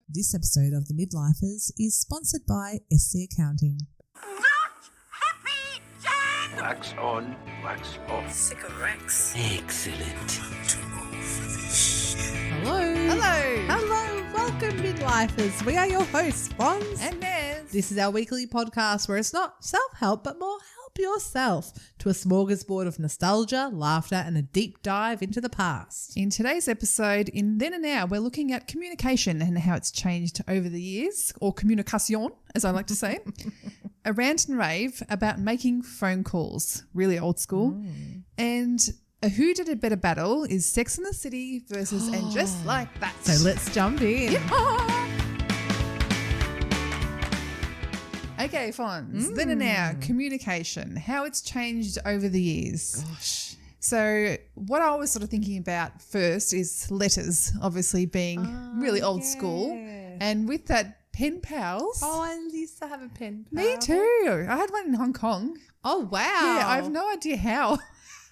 This episode of The Midlifers is sponsored by SC Accounting. Not happy, Dad! Wax on, wax off. Cigarettes. Excellent. Hello. Hello. Welcome, Midlifers. We are your hosts, Fonz And Nez. This is our weekly podcast where it's not self-help, but more help yourself to a smorgasbord of nostalgia, laughter, and a deep dive into the past. In today's episode, in Then and Now, we're looking at communication and how it's changed over the years, or communication, as I like to say. A rant and rave about making phone calls, really old school. And a who did a better battle is Sex and the City versus And Just Like That. So let's jump in. Yeah. Okay, Fonz. Then and Now, communication, how it's changed over the years. Gosh. So what I was sort of thinking about first is letters, obviously being really old school. And with that, pen pals. Oh, I used to have a pen pal. Me too. I had one in Hong Kong. Oh, wow. Yeah, I have no idea how.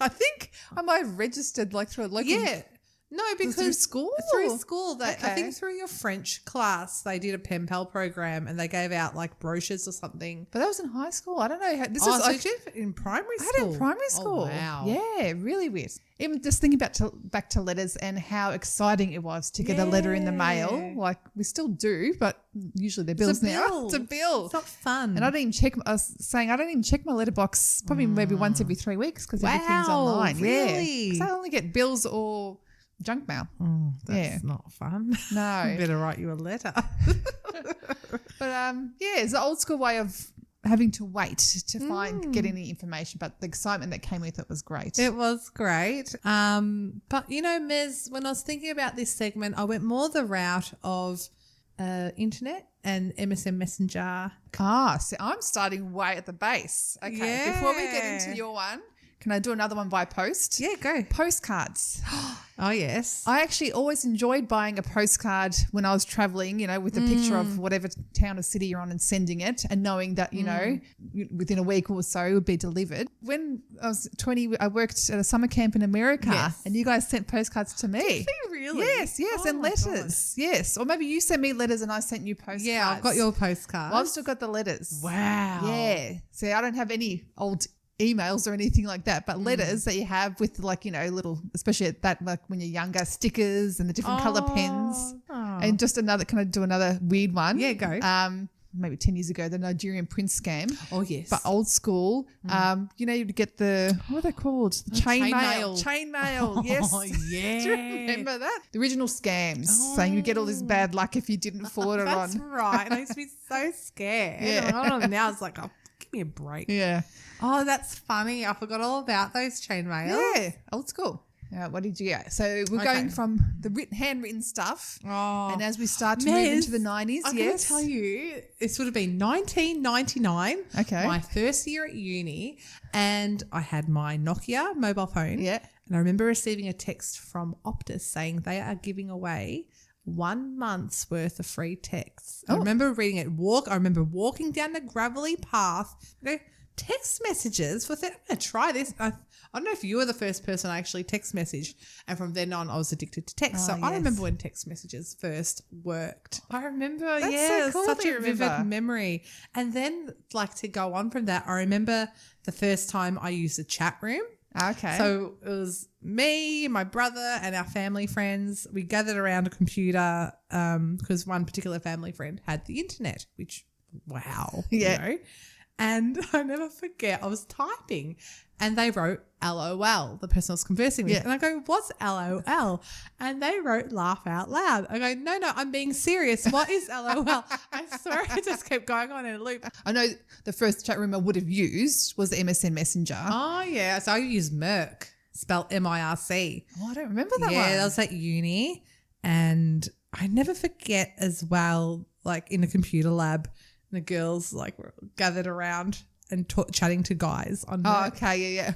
I think I might have registered like through a local. Yeah. No, because through school? Through school. I Okay. think through your French class, they did a pen pal program and they gave out like brochures or something. But that was in high school. I don't know. This Oh, was so like you did it in primary I school? had it in primary school. Oh, wow. Yeah, really weird. Even just thinking back to letters and how exciting it was to get a letter in the mail. Like we still do, but usually they're bills now. bill. It's a bill. It's not fun. And I don't even check. I was saying I don't even check my letterbox. Probably maybe once every 3 weeks because everything's online. Really? Yeah, because I only get bills or junk mail. Oh, that's Yeah. not fun. No, Better write you a letter. but yeah, it's the old school way of having to wait to get any information. But the excitement that came with it was great. It was great. But, you know, Mez, when I was thinking about this segment, I went more the route of internet and MSN Messenger. So I'm starting way at the base. Okay, Yeah. before we get into your one, can I do another one by post? Yeah, go. Postcards. Oh, yes. I actually always enjoyed buying a postcard when I was traveling, you know, with a picture of whatever town or city you're on and sending it and knowing that, you know, within a week or so it would be delivered. When I was 20, I worked at a summer camp in America and you guys sent postcards to me. Did you really? Yes, Oh and my letters. Yes. Or maybe you sent me letters and I sent you postcards. Yeah, I've got your postcard. Well, I've still got the letters. Wow. Yeah. See, I don't have any old emails or anything like that, but letters that you have with like, you know, little, especially at that, like when you're younger, stickers and the different color pens. Oh. And just another, can I do another weird one? Yeah, go. Maybe 10 years ago, the Nigerian prince scam. Oh, yes. But old school. You know, you'd get the, what are they called? The chain mail. Chain mail, yes. Oh, yeah. Do you remember that? The original scams saying you'd get all this bad luck if you didn't forward it on. That's right. And I used to be so scared. Yeah. And I don't know, now it's like, oh, give me a break. Yeah. Oh, that's funny. I forgot all about those chain mails. Yeah, old school. What did you get? So we're going from the handwritten stuff, and as we start to move into the 90s, I'm going to tell you, this would have been 1999. Okay. My first year at uni, and I had my Nokia mobile phone. Yeah. And I remember receiving a text from Optus saying they are giving away 1 month's worth of free texts. I remember reading it. I remember walking down the gravelly path. You know, text messages. I'm going to try this. I don't know if you were the first person I actually text messaged, and from then on I was addicted to text. So I remember when text messages first worked. I remember, That's so cool such that you a vivid remember. memory. And then, like, to go on from that, I remember the first time I used a chat room. Okay. So it was me, my brother, and our family friends. We gathered around a computer because one particular family friend had the internet, which, wow. Yeah. You know? And I never forget, I was typing and they wrote LOL, the person I was conversing with. Yeah. And I go, what's LOL? And they wrote laugh out loud. I go, no, I'm being serious. What is LOL? I swear it just kept going on in a loop. I know the first chat room I would have used was the MSN Messenger. Oh, yeah. So I used Mirk, spelled MIRC. Oh, I don't remember that one. Yeah, that was at uni. And I never forget as well, like in a computer lab, the girls like were gathered around and chatting to guys on Oh, Mirk. okay, yeah.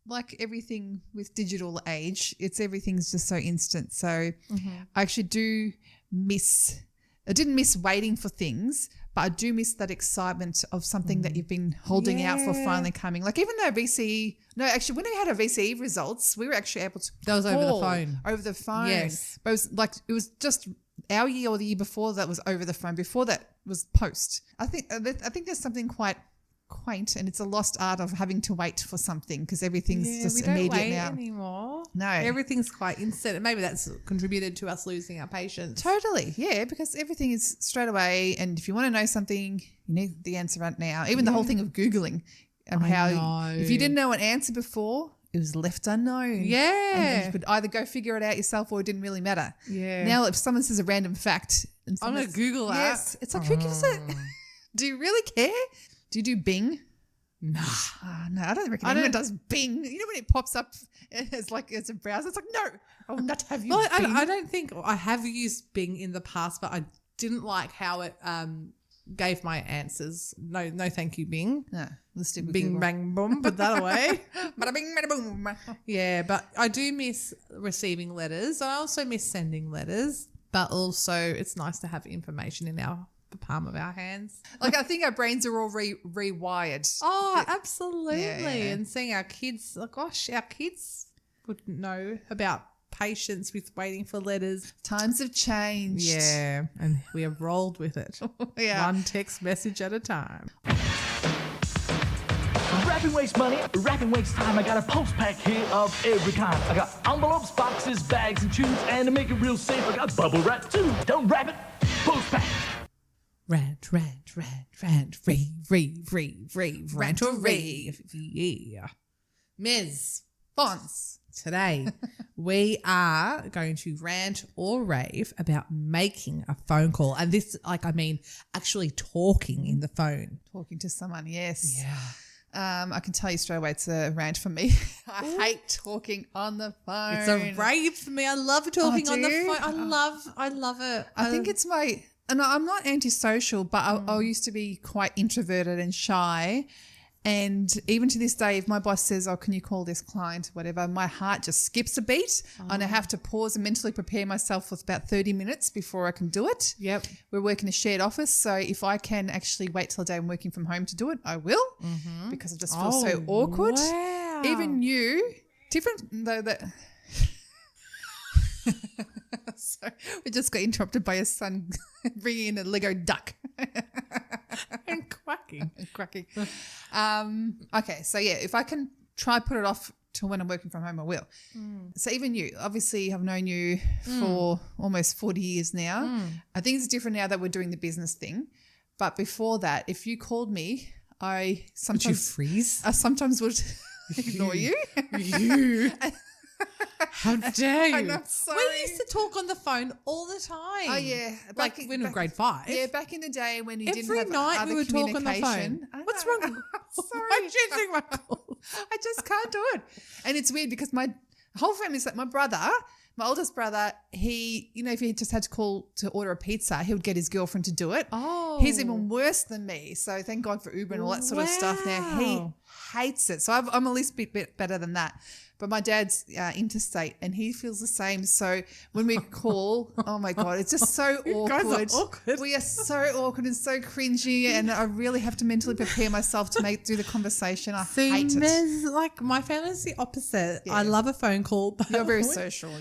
Like everything with digital age, everything's just so instant. So I actually do miss, I didn't miss waiting for things, but I do miss that excitement of something that you've been holding out for finally coming. Like even though VCE, no, actually when we had our VCE results, we were actually able to That was over the call phone. Over the phone. Yes. But it was like, it was just our year or the year before that was over the phone. Before that was post. I think there's something quite quaint, and it's a lost art of having to wait for something because everything's just we don't immediate wait now. anymore. No. Everything's quite instant. Maybe that's contributed to us losing our patience. Totally, yeah, because everything is straight away, and if you want to know something, you need the answer right now. Even the whole thing of Googling and how if you didn't know an answer before, it was left unknown. Yeah. And you could either go figure it out yourself or it didn't really matter. Yeah. Now if someone says a random fact and I'm going to Google that. Yes. It's like, who gives it? Do you really care? Do you do Bing? Nah. No, I don't reckon anyone does Bing. You know when it pops up as like it's a browser? It's like, no, I will not have you Well, Bing. I don't think I have used Bing in the past, but I didn't like how it gave my answers. No, thank you, Bing. No, let's stick with Bing, Google. bang, boom. Put that away. Bada bing, bada boom. Yeah, but I do miss receiving letters. I also miss sending letters, but also it's nice to have information in the palm of our hands. Like I think our brains are all rewired. Oh, absolutely. Yeah. And seeing our kids, gosh, our kids would know about patience with waiting for letters. Times have changed. Yeah, and we have rolled with it. Yeah. One text message at a time. Rapping wastes money, rapping wastes time. I got a post pack here of every kind. I got envelopes, boxes, bags, and tubes. And to make it real safe, I got bubble wrap too. Don't wrap it, post pack. Rant, rave, rant or rave. Yeah. Ms. Fonz. Today, we are going to rant or rave about making a phone call. And this, actually talking in the phone. Talking to someone, yes. Yeah. I can tell you straight away it's a rant for me. I hate talking on the phone. It's a rave for me. I love talking on the do you? phone. I love it. I think it's and I'm not antisocial, but I used to be quite introverted and shy. And even to this day, if my boss says, oh, can you call this client, whatever, my heart just skips a beat. And I have to pause and mentally prepare myself for about 30 minutes before I can do it. Yep. We're working a shared office. So if I can actually wait till a day I'm working from home to do it, I will because I just feel so awkward. Wow. Even you, different though that... So we just got interrupted by a son bringing in a Lego duck. And quacking. Cracking. Okay, so yeah, if I can try put it off till when I'm working from home, I will. So even you, obviously I've known you for almost 40 years now. I think it's different now that we're doing the business thing. But before that, if you called me, I sometimes... Would you freeze? I sometimes would ignore you. You. How dare you? I'm sorry. We used to talk on the phone all the time. Oh, yeah. Like when we were grade 5. Yeah, back in the day when you didn't Every have night other we would talk on the communication. phone. I What's know. wrong? Sorry. Why did you answering my call? I just can't do it. And it's weird because my whole family's like my brother, my oldest brother, he, if he just had to call to order a pizza, he would get his girlfriend to do it. Oh. He's even worse than me. So thank God for Uber and all that sort of stuff now. He Wow. hates it. So I'm at least a bit better than that. But my dad's interstate and he feels the same. So when we call, oh my God, it's just so awkward. guys are awkward. We are so awkward and so cringy, and I really have to mentally prepare myself to do the conversation. I hate it. Ms. Like my family's the opposite. Yeah. I love a phone call. But You're very social.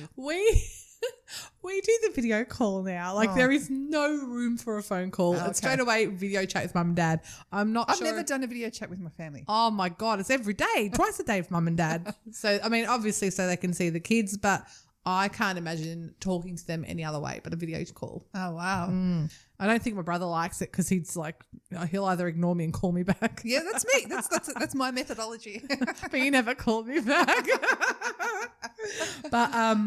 We do the video call now. Like there is no room for a phone call. Oh, It's straight away video chat with mum and dad. I'm not I've sure. never done a video chat with my family. Oh my God, it's every day, twice a day with mum and dad. So, I mean, obviously so they can see the kids, but I can't imagine talking to them any other way but a video call. Oh, wow. I don't think my brother likes it because he's like, he'll either ignore me and call me back. Yeah, that's me. That's my methodology. But he never called me back. But,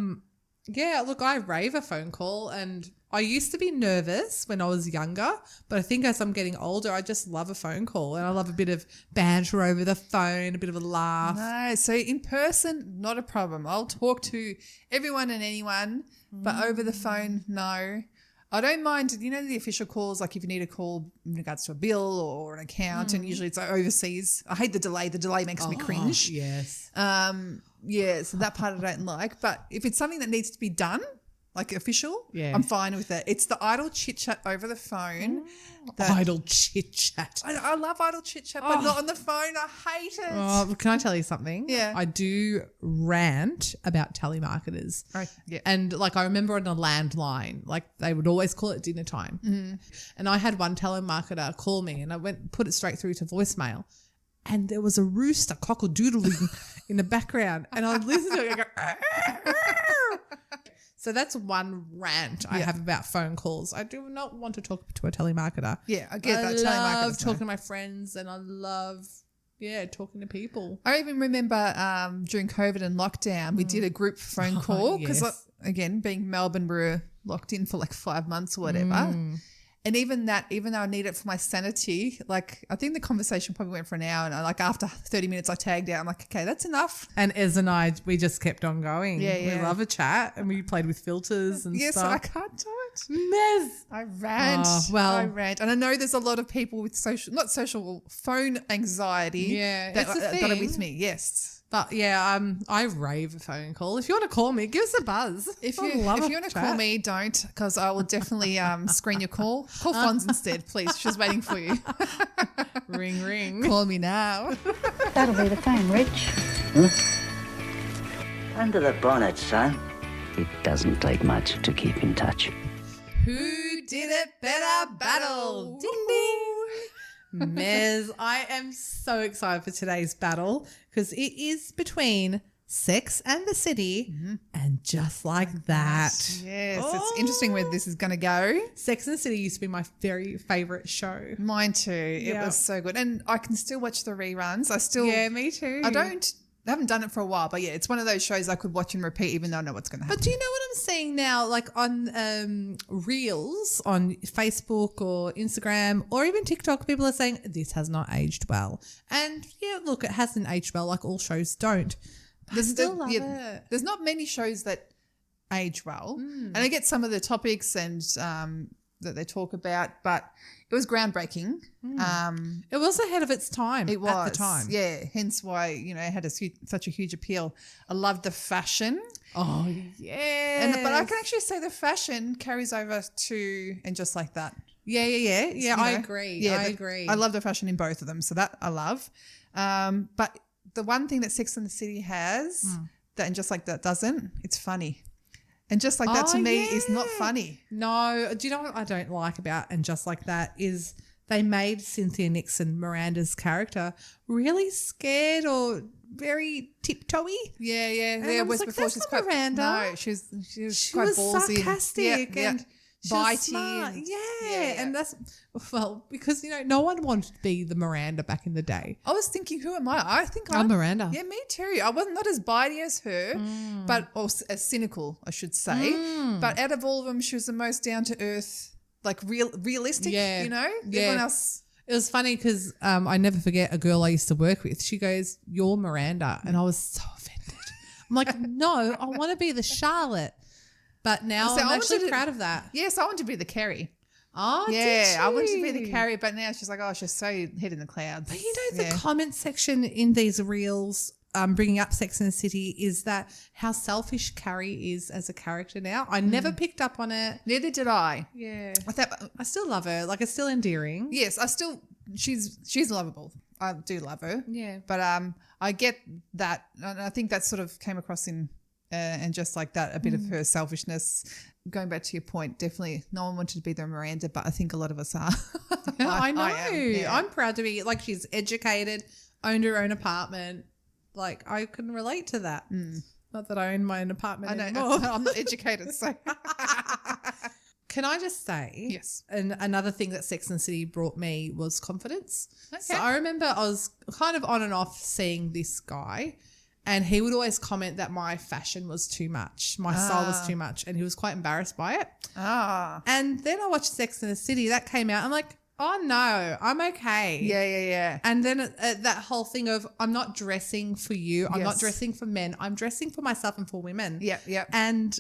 yeah, look, I rave a phone call, and I used to be nervous when I was younger, but I think as I'm getting older, I just love a phone call, and I love a bit of banter over the phone, a bit of a laugh. No, so in person, not a problem. I'll talk to everyone and anyone, but over the phone, no. I don't mind, the official calls, like if you need a call in regards to a bill or an account, and usually it's overseas. I hate the delay. The delay makes me cringe. Yes. Yeah, so that part I don't like. But if it's something that needs to be done, like official, Yeah. I'm fine with it. It's the idle chit chat over the phone. that- Idle chit chat. I love idle chit chat, but not on the phone. I hate it. Oh, can I tell you something? Yeah. I do rant about telemarketers. Oh, yeah. And like I remember on a landline, like they would always call it dinner time. And I had one telemarketer call me and I put it straight through to voicemail. And there was a rooster cockle-doodling in the background. And I listened to it and I go, so that's one rant I have about phone calls. I do not want to talk to a telemarketer. Yeah, I get that. I telemarketers, love talking to my friends and I love, talking to people. I even remember during COVID and lockdown, we did a group phone call because, yes. again, being Melbourne, we were locked in for like 5 months or whatever. And even though I need it for my sanity, like I think the conversation probably went for an hour and after 30 minutes I tagged out. I'm like, okay, that's enough. And Ez and I, we just kept on going. Yeah, We yeah. love a chat and we played with filters and Yes, stuff. I can't do it. Mez. I rant. I rant. And I know there's a lot of people with phone anxiety Yeah, that it's a are thing. with me. Yes. But I rave a phone call. If you want to call me, give us a buzz. If I you love a want to call chat. me, don't, because I will definitely screen your call. Call Fonz instead, please. She's waiting for you. Ring, ring. Call me now. That'll be the phone, Rich. Under the bonnet, son. It doesn't take much to keep in touch. Who did it better battle? Ding, ding. Mez, I am so excited for today's battle because it is between Sex and the City and Just Like That. Yes, it's interesting where this is going to go. Sex and the City used to be my very favourite show. Mine too. It Yeah. was so good. And I can still watch the reruns. Yeah, me too. I haven't done it for a while, but yeah, it's one of those shows I could watch and repeat even though I know what's going to happen. But do you know what I'm seeing now, like on Reels on Facebook or Instagram or even TikTok, people are saying this has not aged well. And yeah, look, it hasn't aged well like all shows don't. But I still love it. There's not many shows that age well. And I get some of the topics and that they talk about, but it was groundbreaking. It was ahead of its time It was. at the time. Yeah, hence why, it had such a huge appeal. I loved the fashion. Oh, yeah. But I can actually say the fashion carries over to And Just Like That. Yeah, I agree. Yeah, I agree. I love the fashion in both of them, so that I love. But the one thing that Sex and the City has that And Just Like That doesn't, it's funny. And Just Like That to me is not funny. No, do you know what I don't like about And Just Like That is they made Cynthia Nixon, Miranda's character, really scared or very tiptoey. Yeah. And I Yeah, was was like, before that's she's not quite Miranda. No, she was She quite was ballsy sarcastic and she was bitey. smart. and- Yeah. And that's, because, no one wanted to be the Miranda back in the day. I was thinking, who am I? I think I'm Miranda. Yeah, me too. I was not as bitey as her, but or as cynical, I should say. But out of all of them, she was the most down to earth, like realistic. Yeah. Everyone else. It was funny because I never forget a girl I used to work with. She goes, "You're Miranda," and I was so offended. I'm like, "No, I want to be the Charlotte." But now So I'm I actually wanted to- proud of that. Yes, I want to be the Carrie. Oh, Yeah, I wanted to be did the you? Carrie, but now she's like, oh, she's so head in the clouds. But the comment section in these reels bringing up Sex and the City is that how selfish Carrie is as a character now. I never picked up on it. Neither did I. Yeah. I thought, I still love her. Like, it's still endearing. yes, she's lovable. I do love her. Yeah. But I get that, and I think that sort of came across in And Just Like That, a bit of her selfishness. Going back to your point, definitely no one wanted to be the Miranda, but I think a lot of us are. I know. am, yeah. I'm proud to be, like, she's educated, owned her own apartment. Like, I can relate to that. Not that I own my own apartment I know. anymore. I'm not educated, so. Can I just say, Yes. and another thing that Sex and the City brought me was confidence. Okay. So I remember I was kind of on and off seeing this guy, and he would always comment that my fashion was too much, my style was too much, and he was quite embarrassed by it. And then I watched Sex and the City, that came out. I'm like, oh no, I'm okay. Yeah. And then that whole thing of I'm not dressing for you, I'm not Yes. dressing for men, I'm dressing for myself and for women. Yep. And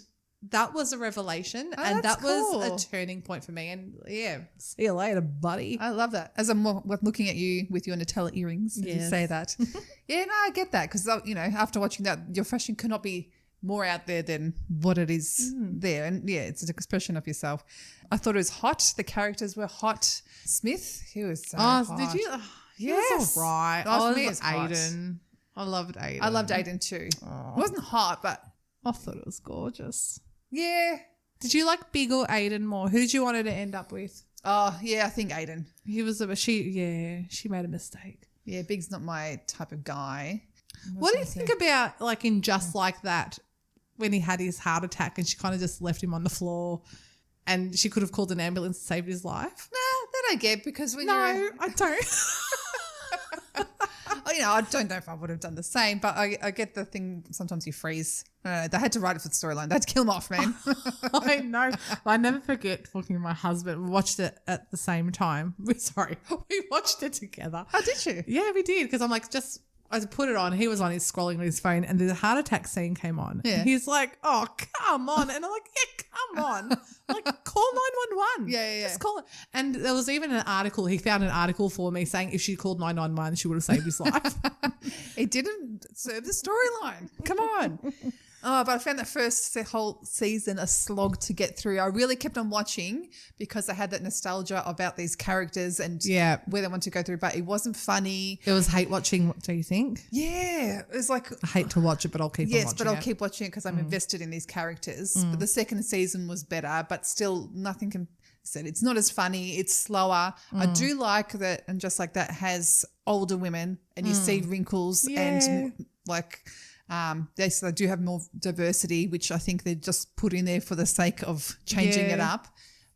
that was a revelation, and that that's was cool. a turning point for me. And yeah, see you later, buddy. I love that. As I'm looking at you with your Nutella earrings, as you Yes. say that. Yeah, no, I get that because, after watching that, your fashion cannot be more out there than what it is there. And yeah, it's an expression of yourself. I thought it was hot. The characters were hot. Smith, he was so hot. Did you? He Yes. was all right. Oh, for me I it was hot. Aiden. I loved Aiden. I loved Aiden too. It wasn't hot, but I thought it was gorgeous. yeah. Did you like Big or Aiden more? Who did you want her to end up with? Oh, yeah, I think Aiden. He was she made a mistake. Yeah, Big's not my type of guy. What do you think about like in Just Like That when he had his heart attack and she kind of just left him on the floor and she could have called an ambulance to save his life? Nah, that I get because when No, you're... I don't. I don't know if I would have done the same, but I get the thing. Sometimes you freeze. They had to write it for the storyline. They had to kill him off, man. I know. I never forget talking to my husband. We watched it at the same time. We watched it together. Oh, did you? Yeah, we did. Because I'm like, I put it on. He was on his scrolling on his phone, and the heart attack scene came on. Yeah. And he's like, "Oh, come on!" And I'm like, "Yeah, come on! Like, call 911. Yeah. Just call it." And there was even an article. He found an article for me saying if she called 911, she would have saved his life. It didn't serve the storyline. Come on. Oh, but I found that whole season a slog to get through. I really kept on watching because I had that nostalgia about these characters and where they want to go through, but it wasn't funny. It was hate watching. What do you think? Yeah. It was like... I hate to watch it, but I'll keep on watching it. Yes, but I'll keep watching it because I'm invested in these characters. But the second season was better, but still nothing can... Said it's not as funny, it's slower. I do like that, and Just Like That has older women and you see wrinkles and like they do have more diversity, which I think they just put in there for the sake of changing it up.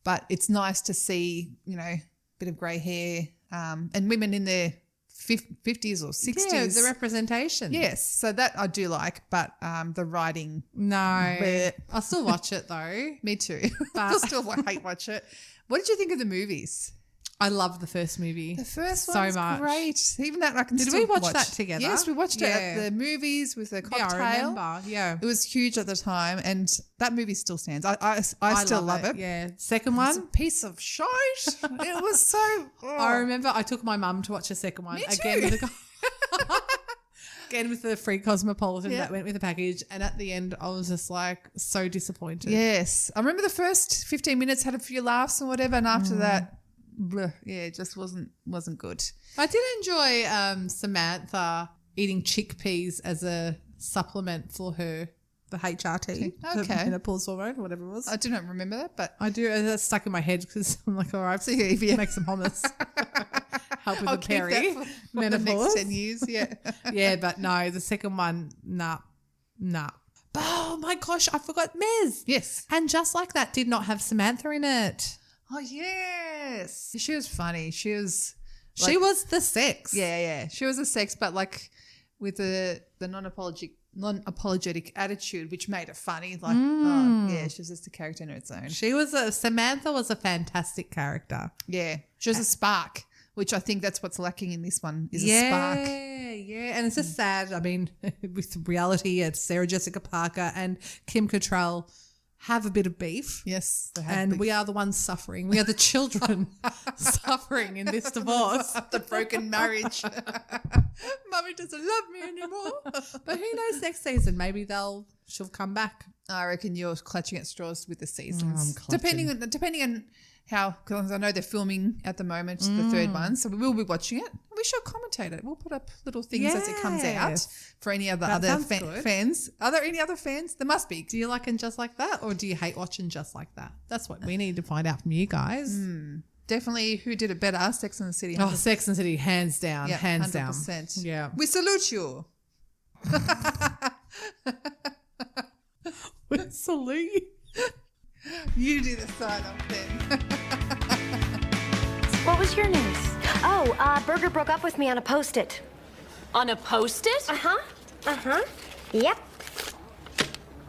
But it's nice to see, a bit of grey hair and women in their 50s or 60s. Yeah, the representation. Yes, so that I do like, but the writing... No. Bleh. I'll still watch it though. Me too. I'll still hate watch it. What did you think of the movies? I loved the first movie. The first so one was much. Great. Even that I can Did still we watch that together? Yes, we watched it at the movies with a cocktail. Yeah, I remember. Yeah. It was huge at the time, and that movie still stands. I still love it. Yeah. Second It's a one. piece of shite. It was so... I remember I took my mum to watch the second one. Me Again too. Again with the free Cosmopolitan that went with the package. And at the end, I was just like so disappointed. Yes. I remember the first 15 minutes had a few laughs and whatever, and after that, bleh, it just wasn't good. I did enjoy Samantha eating chickpeas as a supplement for her, the HRT, Okay. the menopause hormone, whatever it was. I do not remember that, but... I do. That's stuck in my head because I'm like, all right, So if you make some hummus. Help with I'll the keep peri. that for the Menopause. next 10 years, yeah. Yeah, but no, the second one, nah. Oh my gosh, I forgot Mez. Yes. And Just Like That did not have Samantha in it. Oh, yes. She was funny. She was... She was the sex. Yeah. She was a sex, but like with the non-apologetic attitude, which made it funny. Like, she was just a character in its own. Samantha was a fantastic character. Yeah. She was a spark, which I think that's what's lacking in this one is a spark. Yeah. And it's just sad. I mean, with reality, it's Sarah Jessica Parker and Kim Cattrall have a bit of beef. Yes. And we are the ones suffering. We are the children suffering in this divorce. the broken marriage. Mummy doesn't love me anymore. But who knows next season? Maybe she'll come back. I reckon you're clutching at straws with the seasons. I'm clutching. Depending on how, because I know they're filming at the moment, the third one, so we will be watching it. We shall commentate it. We'll put up little things as it comes out for any other sounds good. fans. Are there any other fans? There must be. Do you like it Just Like That, or do you hate watching Just Like That? That's what we need to find out from you guys. Definitely who did it better, Sex and the City. Oh, Sex and the City, hands down. Yeah, hands 100%. down. Yeah. We salute you. We salute you. You do the sign off then. What was your news? Oh, Berger broke up with me on a Post-it. On a Post-it? Yep.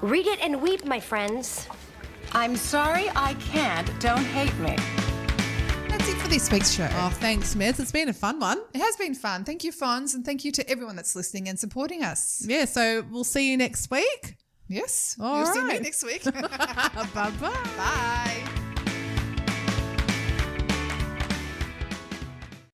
Read it and weep, my friends. I'm sorry, I can't. Don't hate me. That's it for this week's show. Oh, thanks, Mez. It's been a fun one. It has been fun. Thank you, Fonz, and thank you to everyone that's listening and supporting us. Yeah, so we'll see you next week. Yes. All You'll see me right. next week. Bye-bye. Bye.